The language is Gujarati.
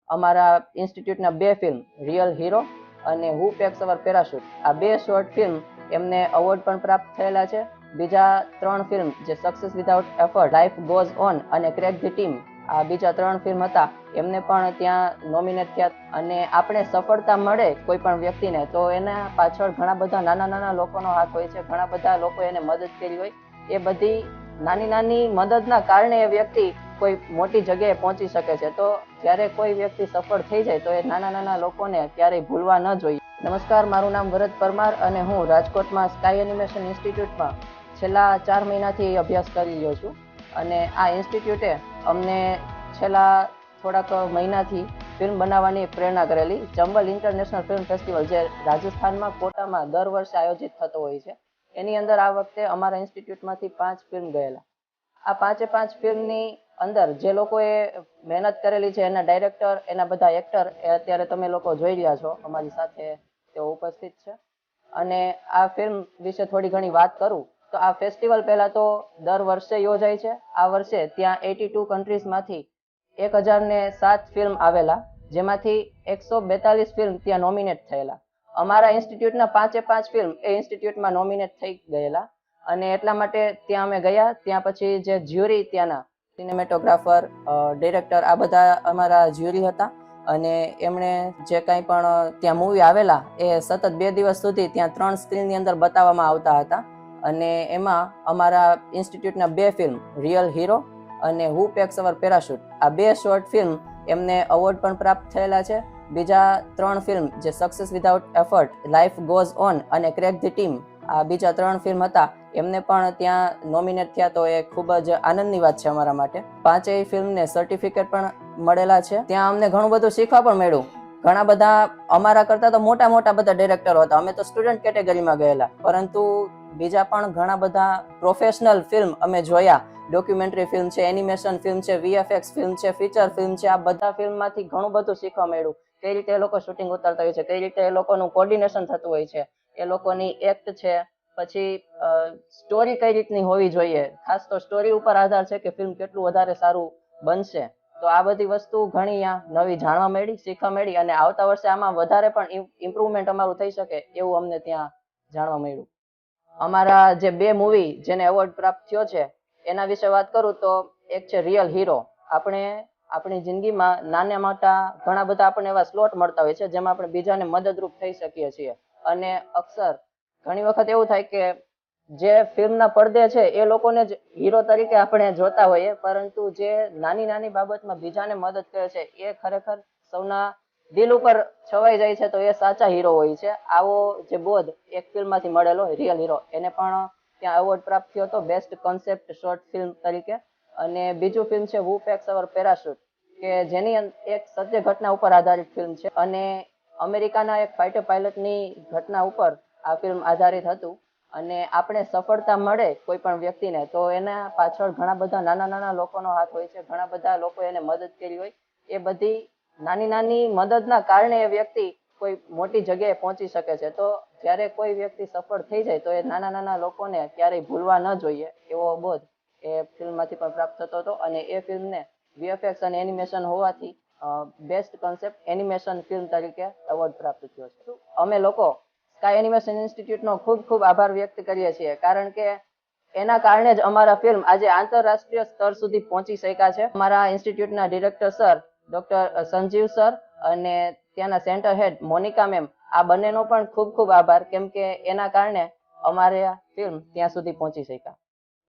અમારા ઇન્સ્ટિટ્યૂટના બે ફિલ્મ રિયલ હીરો અને હુ પેક્સ અવર પેરાશૂટ, આ બે શોર્ટ ફિલ્મ એમને એવોર્ડ પણ પ્રાપ્ત થયેલા છે. બીજા 3 ફિલ્મ જે success without effort, life goes on અને ક્રેક ધી ટીમ, આ બીજા 3 ફિલ્મ હતા એમને પણ ત્યાં નોમિનેટ થયા. અને આપણે સફળતા મળે કોઈ પણ વ્યક્તિને તો એના પાછળ ઘણા બધા નાના નાના લોકોનો હાથ હોય છે, ઘણા બધા લોકો એને મદદ કરી હોય. એ બધી નાની નાની મદદના કારણે એ વ્યક્તિ કોઈ મોટી જગ્યાએ પહોંચી શકે છે. તો જ્યારે કોઈ વ્યક્તિ સફળ થઈ જાય તો એ નાના નાના લોકોને ક્યારેય ભૂલવા ન જોઈએ. નમસ્કાર, મારું નામ વરદ પરમાર અને હું રાજકોટમાં સ્કાય એનિમેશન ઇન્સ્ટિટ્યૂટમાં છેલ્લા 4 મહિનાથી અભ્યાસ કરી રહ્યો છું. અને આ ઇન્સ્ટિટ્યૂટે અમને છેલ્લા થોડાક મહિનાથી ફિલ્મ બનાવવાની પ્રેરણા કરેલી. ચંબલ ઇન્ટરનેશનલ ફિલ્મ ફેસ્ટિવલ જે રાજસ્થાનમાં કોટામાં દર વર્ષે આયોજિત થતો હોય છે, એની અંદર આ વખતે અમારા ઇન્સ્ટિટ્યૂટમાંથી 5 ફિલ્મ ગયેલા. આ 5 ફિલ્મની અંદર જે લોકોએ મહેનત કરેલી છે, એના ડાયરેક્ટર, એના બધા એક્ટર એ અત્યારે તમે લોકો જોઈ રહ્યા છો, અમારી સાથે તેઓ ઉપસ્થિત છે. અને આ ફિલ્મ વિશે થોડી ઘણી વાત કરું તો આ ફેસ્ટિવલ પહેલા તો દર વર્ષે યોજાય છે. આ વર્ષે ત્યાં 82 કન્ટ્રીઝમાંથી 1007 ફિલ્મ આવેલા, જેમાંથી 142 ફિલ્મ ત્યાં નોમિનેટ થયેલા. અમારા ઇન્સ્ટિટ્યૂટના 5 ફિલ્મ એ ઇન્સ્ટિટ્યૂટમાં નોમિનેટ થઈ ગયેલા. અને એટલા માટે ત્યાં અમે ગયા. ત્યાં પછી જે જ્યુરી, ત્યાંના સિનેમેટોગ્રાફર, ડિરેક્ટર, આ બધા અમારા જ્યુરી હતા. અને એમણે જે કંઈ પણ ત્યાં મૂવી આવેલા એ સતત 2 દિવસ સુધી ત્યાં 3 સ્ક્રીનની અંદર બતાવવામાં આવતા હતા. અને એમાં અમારા ઇન્સ્ટિટ્યૂટના 2 ફિલ્મ રિયલ હીરો અને હુ પેક્સ અવર પેરાશૂટ, આ 2 શોર્ટ ફિલ્મ એમને એવોર્ડ પણ પ્રાપ્ત થયેલા છે. બીજા 3 ફિલ્મ જે success without effort, life goes on અને ક્રેક ધી ટીમ, આ બીજા 3 ફિલ્મ હતા એમને પણ ત્યાં નોમિનેટ થયા. તો એ ખૂબ જ આનંદની વાત છે અમારા માટે. 5 ફિલ્મને સર્ટિફિકેટ પણ મળેલા છે. ત્યાં અમને ઘણું બધું શીખવા પણ મળ્યું. ઘણા બધા અમારા કરતા તો મોટા મોટા બધા ડિરેક્ટરો હતા. અમે તો સ્ટુડન્ટ કેટેગરીમાં ગયેલા, પરંતુ બીજા પણ ઘણા બધા પ્રોફેશનલ ફિલ્મ અમે જોયા. ડોક્યુમેન્ટરી ફિલ્મ છે, એનિમેશન ફિલ્મ છે, વીએફએક્સ ફિલ્મ છે, ફીચર ફિલ્મ છે. આ બધા ફિલ્મમાંથી ઘણું બધું શીખવા મળ્યું. કઈ રીતે એ લોકો શૂટિંગ ઉતારતા હોય છે, કઈ રીતે એ લોકોનું કોર્ડિનેશન થતું હોય છે, એ લોકોની એક્ટ છે, પછી સ્ટોરી કઈ રીતની હોવી જોઈએ. ખાસ તો સ્ટોરી ઉપર આધાર છે કે ફિલ્મ કેટલું વધારે સારું બનશે. તો આ બધી વસ્તુ ઘણી નવી જાણવા મળી, શીખવા મળી. અને આવતા વર્ષે આમાં વધારે પણ ઇમ્પ્રુવમેન્ટ અમારું થઈ શકે એવું અમને ત્યાં જાણવા મળ્યું. અમારા જે 2 મૂવી જેને એવોર્ડ પ્રાપ્ત થયો છે એના વિશે વાત કરું તો એક છે રિયલ હીરો. આપણે આપણી જિંદગીમાં નાના મોટા ઘણા બધા આપણને એવા સ્લોટ મળતા હોય છે જેમાં આપણે બીજાને મદદરૂપ થઈ શકીએ છીએ. અને અક્ષર ઘણી વખત એવું થાય કે જે ફિલ્મના પડદે છે એ લોકોને જ હીરો તરીકે આપણે જોતા હોઈએ, પરંતુ જે નાની નાની બાબતમાં બીજાને મદદ કરે છે એ ખરેખર સૌના દિલ ઉપર છવાઈ જાય છે. તો એ સાચા હીરો હોય છે. આવો જે બોધ એક ફિલ્મમાંથી મળેલો રિયલ હીરો, એને પણ ત્યાં એવોર્ડ પ્રાપ્ત થયો હતો બેસ્ટ કોન્સેપ્ટ શોર્ટ ફિલ્મ તરીકે. અને બીજું ફિલ્મ છે હુ પેક્સ અવર પેરાશૂટ, કે જેની એક સત્ય ઘટના ઉપર આધારિત ફિલ્મ છે. અને અમેરિકાના એક ફાઇટર પાયલટની ઘટના ઉપર આ ફિલ્મ આધારિત હતું. અને આપણે સફળતા મળે કોઈ પણ વ્યક્તિને તો એના પાછળ ઘણા બધા નાના નાના લોકોનો હાથ હોય છે, ઘણા બધા લોકો એને મદદ કરી હોય. એ બધી નાની નાની મદદના કારણે એ વ્યક્તિ કોઈ મોટી જગ્યાએ પહોંચી શકે છે. તો જ્યારે કોઈ વ્યક્તિ સફળ થઈ જાય તો એ નાના નાના લોકોને ક્યારેય ભૂલવા ન જોઈએ, એવો બોધ એ ફિલ્મમાંથી પણ પ્રાપ્ત થતો હતો. અને એ ફિલ્મને વીએફએક્સ અને એનિમેશન હોવાથી બેસ્ટ કોન્સેપ્ટ એનિમેશન ફિલ્મ તરીકે એવોર્ડ પ્રાપ્ત થયો છે. અમે લોકો સ્કાય એનિમેશન ઇન્સ્ટિટ્યૂટનો ખૂબ ખૂબ આભાર વ્યક્ત કરીએ છીએ, કારણ કે એના કારણે જ અમારા ફિલ્મ આજે આંતરરાષ્ટ્રીય સ્તર સુધી પહોંચી શક્યા છે. અમારા ઇન્સ્ટિટ્યૂટના director sir doctor Sanjeev sir અને ત્યાંના સેન્ટર હેડ મોનિકા મેમ, આ બંનેનો પણ ખૂબ ખૂબ આભાર, કેમ કે એના કારણે અમારે ફિલ્મ ત્યાં સુધી પહોંચી શક્યા.